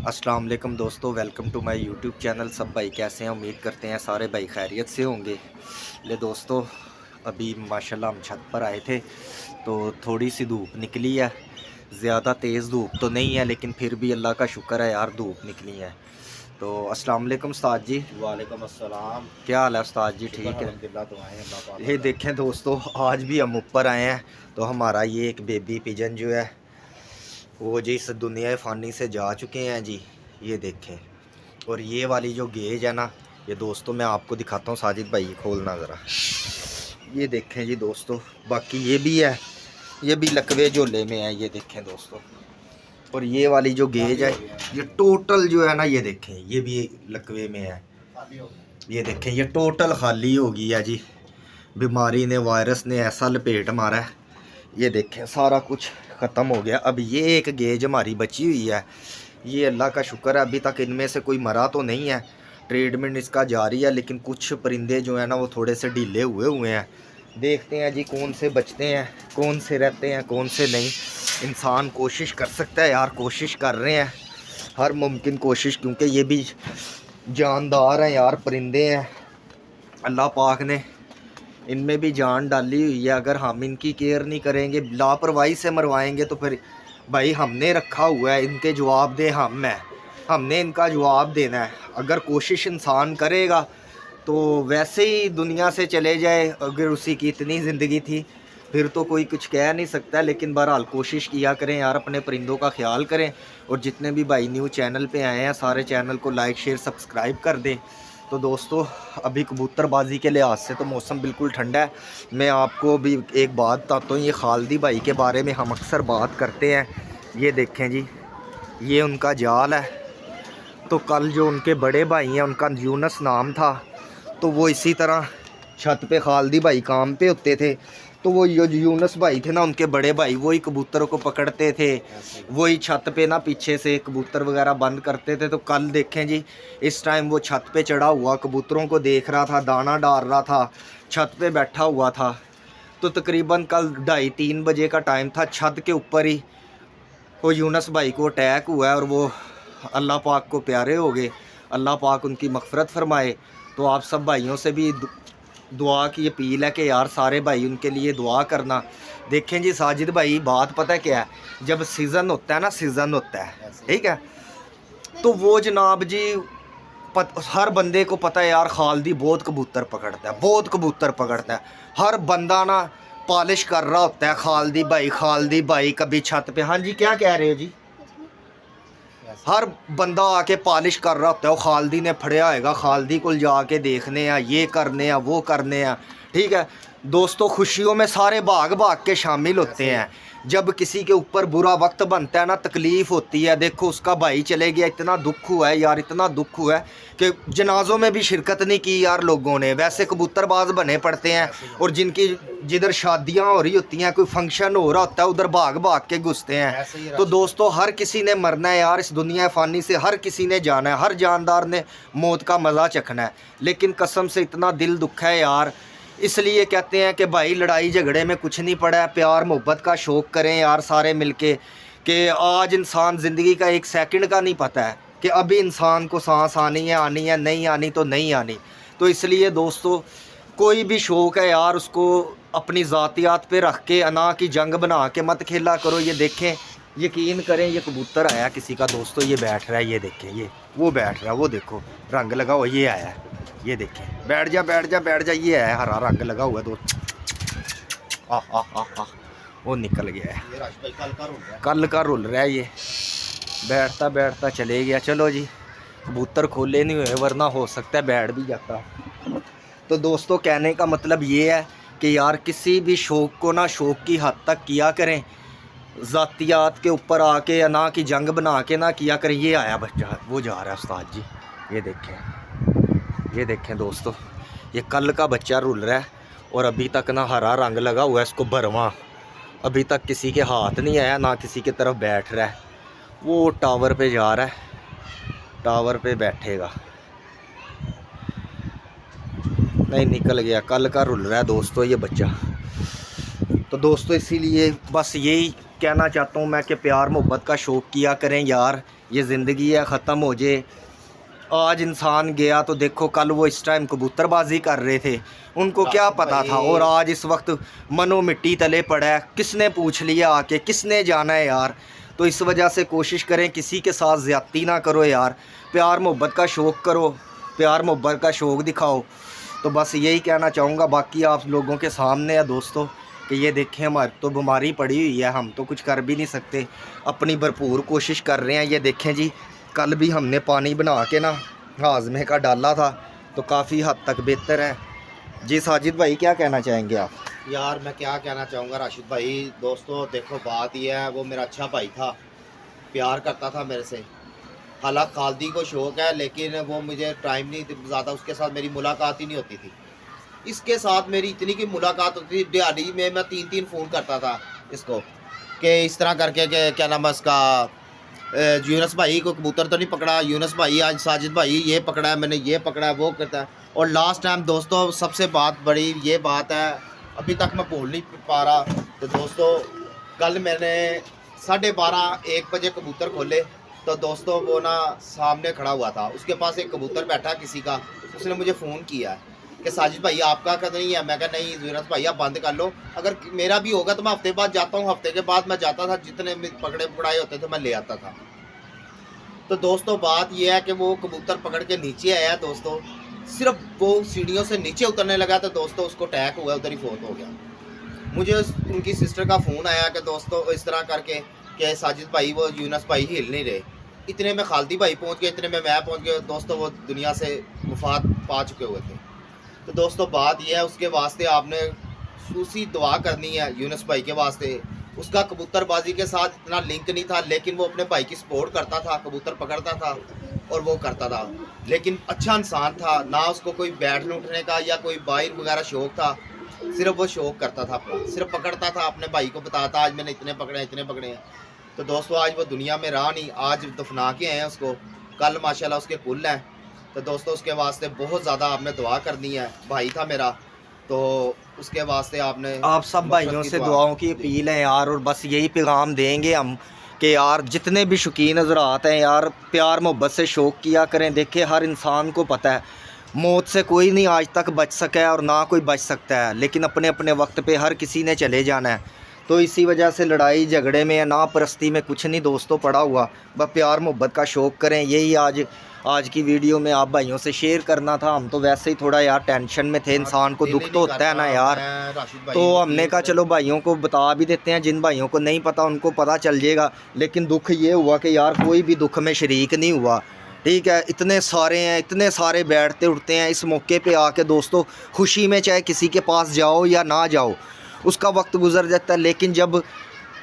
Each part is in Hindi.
अस्सलाम वालेकुम दोस्तों, welcome to my YouTube channel. सब भाई कैसे हैं? उम्मीद करते हैं सारे भाई खैरियत से होंगे। ले दोस्तों, अभी माशाल्लाह हम छत पर आए थे तो थोड़ी सी धूप निकली है। ज़्यादा तेज़ धूप तो नहीं है, लेकिन फिर भी अल्लाह का शुक्र है यार, धूप निकली है। तो अस्सलाम वालेकुम उस्ताद जी। वालेकुम अस्सलाम। क्या हाल है उस्ताद जी? शुक्र ठीक है। अल्हम्दुलिल्लाह, दुआएं अल्लाह पाक ये का करम। देखें दोस्तों, आज भी हम ऊपर आए हैं तो हमारा ये एक बेबी पिजन जो है वो जी इस दुनिया फ़ानी से जा चुके हैं जी। ये देखें, और ये वाली जो गेज है ना, ये दोस्तों मैं आपको दिखाता हूँ। साजिद भाई खोलना ज़रा, ये देखें जी दोस्तों। बाकी ये भी है, ये भी लकवे झोले में है, ये देखें दोस्तों। और ये वाली जो गेज है, ये टोटल जो है ना, ये देखें, ये भी लकवे में है। ये देखें, ये टोटल खाली हो गई है जी। बीमारी ने, वायरस ने ऐसा लपेट मारा है। ये देखें, सारा कुछ ख़त्म हो गया। अब ये एक गेज हमारी बची हुई है। ये अल्लाह का शुक्र है, अभी तक इनमें से कोई मरा तो नहीं है। ट्रीटमेंट इसका जारी है, लेकिन कुछ परिंदे जो है ना वो थोड़े से ढीले हुए हैं। देखते हैं जी कौन से बचते हैं, कौन से रहते हैं, कौन से नहीं। इंसान कोशिश कर सकता है यार, कोशिश कर रहे हैं हर मुमकिन कोशिश, क्योंकि ये भी जानदार हैं यार, परिंदे हैं। अल्लाह पाक ने इनमें भी जान डाली हुई है। अगर हम इनकी केयर नहीं करेंगे, लापरवाही से मरवाएंगे, तो फिर भाई हमने रखा हुआ है, इनके जवाब दे हम है, हमने इनका जवाब देना है। अगर कोशिश इंसान करेगा तो वैसे ही दुनिया से चले जाए, अगर उसी की इतनी ज़िंदगी थी, फिर तो कोई कुछ कह नहीं सकता। लेकिन बहरहाल कोशिश किया करें यार, अपने परिंदों का ख्याल करें। और जितने भी भाई न्यू चैनल पे आए हैं, सारे चैनल को लाइक शेयर सब्सक्राइब कर दें। तो दोस्तों, अभी कबूतरबाजी के लिहाज से तो मौसम बिल्कुल ठंडा है। मैं आपको भी एक बात बताता हूँ, ये खालिदी भाई के बारे में हम अक्सर बात करते हैं। ये देखें जी, ये उनका जाल है। तो कल जो उनके बड़े भाई हैं, उनका यूनस नाम था, तो वो इसी तरह छत पे खालिदी भाई काम पे होते थे। तो वो जो यूनस भाई थे ना, उनके बड़े भाई, वही कबूतरों को पकड़ते थे, वही छत पे ना पीछे से कबूतर वगैरह बंद करते थे। तो कल देखें जी, इस टाइम वो छत पे चढ़ा हुआ कबूतरों को देख रहा था, दाना डाल रहा था, छत पे बैठा हुआ था। तो तकरीबन कल 2:30-3 बजे का टाइम था। छत के ऊपर ही वो यूनस भाई को अटैक हुआ है, और वो अल्लाह पाक को प्यारे हो गए। अल्लाह पाक उनकी मग़फ़िरत फरमाए। तो आप सब भाइयों से भी दुआ की अपील है कि यार सारे भाई उनके लिए दुआ करना। देखें जी साजिद भाई, बात पता है क्या है, जब सीज़न होता है ना, सीज़न होता है, ठीक है, तो वो जनाब जी हर बंदे को पता है यार, खालिदी बहुत कबूतर पकड़ता है, बहुत कबूतर पकड़ता है। हर बंदा ना पॉलिश कर रहा होता है, खालिदी भाई कभी छत पे। हाँ जी, क्या कह रहे हो जी? हर बंदा आके पॉलिश कर रहा होता है, वो खालिदी ने फड़िया होएगा, खालिदी को जाके देखने आ, ये करने आ, वो करने आ। ठीक है दोस्तों, खुशियों में सारे भाग भाग के शामिल होते हैं। जब किसी के ऊपर बुरा वक्त बनता है ना, तकलीफ़ होती है। देखो उसका भाई चले गया, इतना दुख हुआ है यार, इतना दुख हुआ है कि जनाजों में भी शिरकत नहीं की यार लोगों ने। वैसे कबूतरबाज बने पड़ते हैं, और जिनकी जिधर शादियां हो रही होती हैं, कोई फंक्शन हो रहा होता है, उधर भाग भाग के घुसते हैं। तो दोस्तों, हर किसी ने मरना है यार, इस दुनिया फ़ानी से हर किसी ने जाना है, हर जानदार ने मौत का मज़ा चखना है। लेकिन कसम से इतना दिल दुखा है यार। इसलिए कहते हैं कि भाई लड़ाई झगड़े में कुछ नहीं पड़ा है, प्यार मोहब्बत का शौक़ करें यार सारे मिलके। कि आज इंसान ज़िंदगी का एक सेकंड का नहीं पता है कि अभी इंसान को सांस आनी है, नहीं आनी तो नहीं आनी। तो इसलिए दोस्तों, कोई भी शौक़ है यार, उसको अपनी ज़ातियात पे रख के अना की जंग बना के मत खेला करो। ये देखें, यकीन करें, ये कबूतर आया किसी का दोस्तों, ये बैठ रहा है, ये देखें, ये वो बैठ रहा है, वो देखो रंग लगा हुआ, ये आया है, ये देखें, बैठ जा बैठ जा बैठ जा, ये है हरा रंग लगा हुआ है दोस्त। वो निकल गया है, कल का रुल रहा है, ये बैठता बैठता चले गया। चलो जी, कबूतर खोले नहीं हुए, वरना हो सकता है बैठ भी जाता। तो दोस्तों, कहने का मतलब ये है कि यार किसी भी शौक़ को ना शौक़ की हद तक किया करें, ज़ातियात के ऊपर आके ना की जंग बना के ना किया करें। ये आया बच्चा, वो जा रहा है उस्ताद जी, ये देखें, ये देखें दोस्तों, ये कल का बच्चा रुल रहा है, और अभी तक ना हरा रंग लगा हुआ है इसको भरवा, अभी तक किसी के हाथ नहीं आया, ना किसी की तरफ बैठ रहा है। वो टावर पे जा रहा है, टावर पे बैठेगा, नहीं निकल गया, कल का रुल रहा है दोस्तों ये बच्चा। तो दोस्तों, इसीलिए बस यही कहना चाहता हूँ मैं कि प्यार मोहब्बत का शौक़ किया करें यार। ये ज़िंदगी है, ख़त्म हो जाए। आज इंसान गया तो देखो कल वो इस टाइम कबूतरबाजी कर रहे थे, उनको क्या राशिद पता था। और आज इस वक्त मनो मिट्टी तले पड़ा है, किसने पूछ लिया आके, किसने जाना है यार। तो इस वजह से कोशिश करें किसी के साथ ज़्यादती ना करो यार, प्यार मोहब्बत का शौक़ करो, प्यार मोहब्बत का शौक़ दिखाओ। तो बस यही कहना चाहूँगा। बाकी आप लोगों के सामने है दोस्तों कि ये देखें हमारी तो बीमारी पड़ी हुई है, हम तो कुछ कर भी नहीं सकते, अपनी भरपूर कोशिश कर रहे हैं। ये देखें जी, कल भी हमने पानी बना के ना हाजमे का डाला था तो काफ़ी हद तक बेहतर है। जी साजिद भाई क्या कहना चाहेंगे आप? यार मैं क्या कहना चाहूँगा राशिद भाई, दोस्तों देखो बात यह है, वो मेरा अच्छा भाई था, प्यार करता था मेरे से। हालांकि खालदी को शौक़ है लेकिन वो मुझे टाइम नहीं ज़्यादा, उसके साथ मेरी मुलाकात ही नहीं होती थी। इसके साथ मेरी इतनी की मुलाकात होती थी, दिहाड़ी में मैं 3-3 फ़ोन करता था इसको कि इस तरह करके कि क्या नाम है इसका, यूनस भाई को कबूतर तो नहीं पकड़ा, यूनस भाई आज साजिद भाई ये पकड़ा है, मैंने ये पकड़ा है, वो करता है। और लास्ट टाइम दोस्तों सबसे बात बड़ी ये बात है, अभी तक मैं भूल नहीं पा रहा। तो दोस्तों कल मैंने 12:30-1 बजे कबूतर खोले तो दोस्तों वो ना सामने खड़ा हुआ था, उसके पास एक कबूतर बैठा किसी का, उसने मुझे फ़ोन किया है कि साजिद भाई आपका का नहीं है। मैं कहा नहीं यूनस भाई आप बंद कर लो, अगर मेरा भी होगा तो मैं हफ्ते बाद जाता हूँ, हफ्ते के बाद मैं जाता था, जितने पकड़े पकड़ाए होते थे मैं ले आता था। तो दोस्तों बात यह है कि वो कबूतर पकड़ के नीचे आया दोस्तों, सिर्फ वो सीढ़ियों से नीचे उतरने लगा तो दोस्तों उसको अटैक हुआ, उधर ही फौत हो गया। मुझे उनकी सिस्टर का फ़ोन आया कि दोस्तों इस तरह करके कि साजिद भाई वो यूनस भाई हिल नहीं रहे। इतने में खालदी भाई पहुंच गए, इतने में मैं पहुंच गया दोस्तों, वो दुनिया से वफात पा चुके हुए थे। तो दोस्तों बात यह है, उसके वास्ते आपने उसी दुआ करनी है यूनस भाई के वास्ते। उसका कबूतरबाजी के साथ इतना लिंक नहीं था लेकिन वो अपने भाई की सपोर्ट करता था, कबूतर पकड़ता था और वो करता था, लेकिन अच्छा इंसान था ना, उसको कोई बैठने उठने का या कोई बाहर वगैरह शौक़ था, सिर्फ वो शौक़ करता था अपना, सिर्फ पकड़ता था, अपने भाई को बताता आज मैंने इतने पकड़े हैं, इतने पकड़े हैं। तो दोस्तों आज वो दुनिया में रहा नहीं, आज दफना के आए हैं उसको, कल माशाल्लाह उसके कुल हैं। तो दोस्तों उसके वास्ते बहुत ज़्यादा आपने दुआ करनी है, भाई था मेरा, तो उसके वास्ते आपने आप सब भाइयों से दुआओं की अपील है यार। और बस यही पैगाम देंगे हम कि यार जितने भी शौकीन हज़रात हैं यार, प्यार मोहब्बत से शौक़ किया करें। देखिए हर इंसान को पता है मौत से कोई नहीं आज तक बच सका है और ना कोई बच सकता है, लेकिन अपने अपने वक्त पे हर किसी ने चले जाना है। तो इसी वजह से लड़ाई झगड़े में या नापरस्ती में कुछ नहीं दोस्तों पड़ा हुआ, बस प्यार मोहब्बत का शौक़ करें। यही आज की वीडियो में आप भाइयों से शेयर करना था। हम तो वैसे ही थोड़ा यार टेंशन में थे, इंसान को दुख तो होता है ना यार, तो हमने कहा चलो भाइयों को बता भी देते हैं, जिन भाइयों को नहीं पता उनको पता चल जाएगा। लेकिन दुख ये हुआ कि यार कोई भी दुख में शरीक नहीं हुआ, ठीक है। इतने सारे हैं, इतने सारे बैठते उठते हैं, इस मौके पे आके दोस्तों खुशी में चाहे किसी के पास जाओ या ना जाओ उसका वक्त गुजर जाता है, लेकिन जब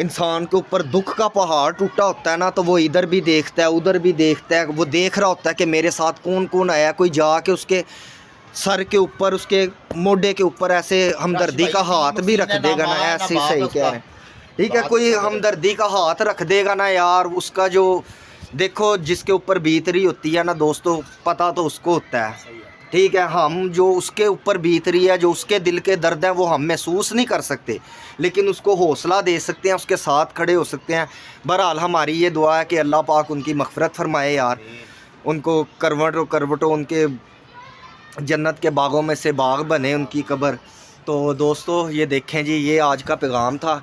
इंसान के ऊपर दुख का पहाड़ टूटा होता है ना तो वो इधर भी देखता है उधर भी देखता है, वो देख रहा होता है कि मेरे साथ कौन कौन आया, कोई जाके उसके सर के ऊपर उसके मोढे के ऊपर ऐसे हमदर्दी का हाथ भी रख देगा ना, ऐसे सही कह रहे हैं, ठीक है, कोई हमदर्दी का हाथ रख देगा ना यार, उसका जो देखो जिसके ऊपर बीत रही होती है ना दोस्तों, पता तो उसको होता है, ठीक है। हम जो उसके ऊपर बीत रही है, जो उसके दिल के दर्द हैं वो हम महसूस नहीं कर सकते, लेकिन उसको हौसला दे सकते हैं, उसके साथ खड़े हो सकते हैं। बहरहाल हमारी ये दुआ है कि अल्लाह पाक उनकी मग़फ़िरत फरमाए यार, उनको करवटों उनके जन्नत के बागों में से बाग बने उनकी कब्र। तो दोस्तों ये देखें जी, ये आज का पैगाम था।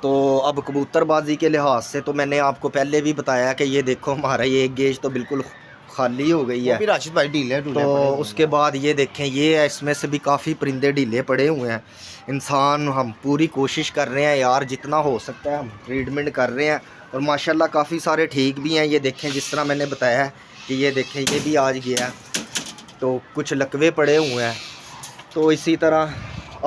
तो अब कबूतरबाजी के लिहाज से तो मैंने आपको पहले भी बताया कि ये देखो हमारा ये एक गेज तो बिल्कुल खाली हो गई है, राशिद भाई ढीले तो उसके बाद ये देखें ये इसमें से भी काफ़ी परिंदे ढीले पड़े हुए हैं। इंसान हम पूरी कोशिश कर रहे हैं यार, जितना हो सकता है हम ट्रीटमेंट कर रहे हैं और माशाल्लाह काफ़ी सारे ठीक भी हैं। ये देखें जिस तरह मैंने बताया है कि ये देखें ये भी आज गया है, तो कुछ लकवे पड़े हुए हैं। तो इसी तरह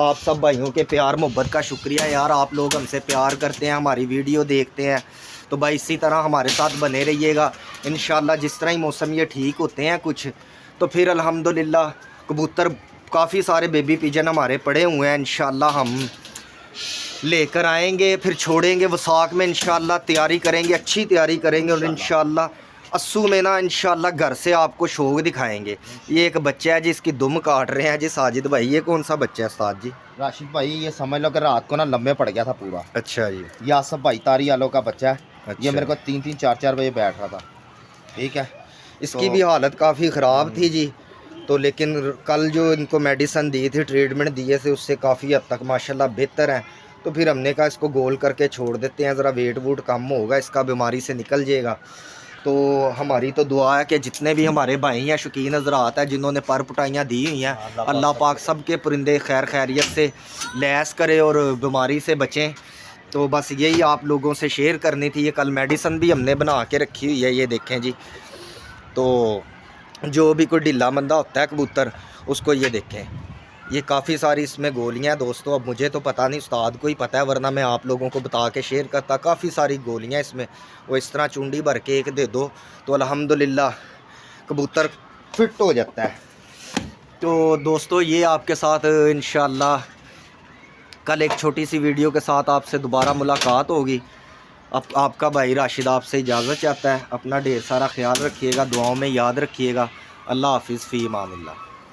आप सब भाइयों के प्यार मोहब्बत का शुक्रिया यार, आप लोग हमसे प्यार करते हैं, हमारी वीडियो देखते हैं, तो भाई इसी तरह हमारे साथ बने रहिएगा। इंशाल्लाह जिस तरह ही मौसम ये ठीक होते हैं कुछ, तो फिर अल्हम्दुलिल्लाह कबूतर काफ़ी सारे बेबी पिजन हमारे पड़े हुए हैं, इंशाल्लाह हम लेकर आएंगे, फिर छोड़ेंगे वसाख में, इंशाल्लाह तैयारी करेंगे, अच्छी तैयारी करेंगे और इंशाल्लाह अस्सू में ना इंशाल्लाह घर से आपको शौक दिखाएंगे। ये एक बच्चा है जी, इसकी दुम काट रहे हैं जी साजिद भाई। ये कौन सा बच्चा है उस्ताद जी? राशिद भाई ये समझ लो कि रात को ना लम्बे पड़ गया था पूरा। अच्छा जी। ये आसफ भाई तारी आलो का बच्चा है। अच्छा। ये मेरे को 3-3 4-4 बजे बैठ रहा था। ठीक है, इसकी तो भी हालत काफ़ी ख़राब थी जी। तो लेकिन कल जो इनको मेडिसिन दी थी, ट्रीटमेंट दिए थे, उससे काफ़ी हद तक माशाल्लाह बेहतर है। तो फिर हमने कहा इसको गोल करके छोड़ देते हैं, ज़रा वेट वूट कम होगा, इसका बीमारी से निकल जाएगा। तो हमारी तो दुआ है कि जितने भी हमारे भाई हैं, शौकीन हज़रात हैं, जिन्होंने पर पुटाइयाँ दी हुई हैं, अल्लाह पाक सब के परिंदे खैर खैरियत से लैस करे और बीमारी से बचें। तो बस यही आप लोगों से शेयर करनी थी। ये कल मेडिसिन भी हमने बना के रखी हुई है, ये देखें जी। तो जो भी कोई ढीला मंदा होता है कबूतर, उसको ये देखें, ये काफ़ी सारी इसमें गोलियां हैं दोस्तों। अब मुझे तो पता नहीं, उस्ताद को ही पता है, वरना मैं आप लोगों को बता के शेयर करता। काफ़ी सारी गोलियां इसमें, वो इस तरह चुंडी भर के एक दे दो तो अल्हम्दुलिल्लाह कबूतर फिट हो जाता है। तो दोस्तों ये आपके साथ इंशाल्लाह कल एक छोटी सी वीडियो के साथ आपसे दोबारा मुलाकात होगी। अब आपका भाई राशिद आपसे इजाज़त चाहता है। अपना ढेर सारा ख्याल रखिएगा, दुआओं में याद रखिएगा। अल्लाह हाफिज़, फ़ी अमानिल्लाह।